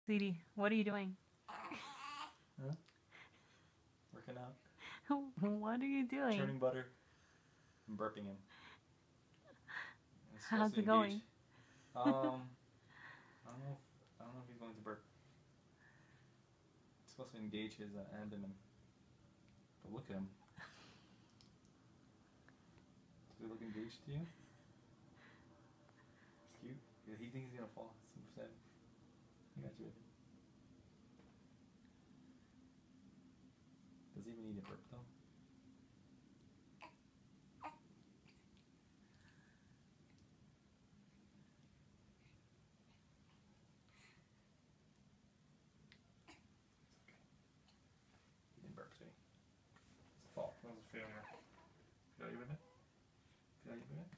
Sweetie, what are you doing? Huh? Working out. What are you doing? Churning butter. I'm burping him. He's supposed How's to it engage. going? I don't know if he's going to burp. He's supposed to engage his abdomen. But look at him. Does he look engaged to you? It's cute. Yeah, he thinks he's gonna fall. So sad. I got you. Does he even need a burp though? He didn't burp, did he? It's a fault. That was a failure. Failure with it? Failure with it?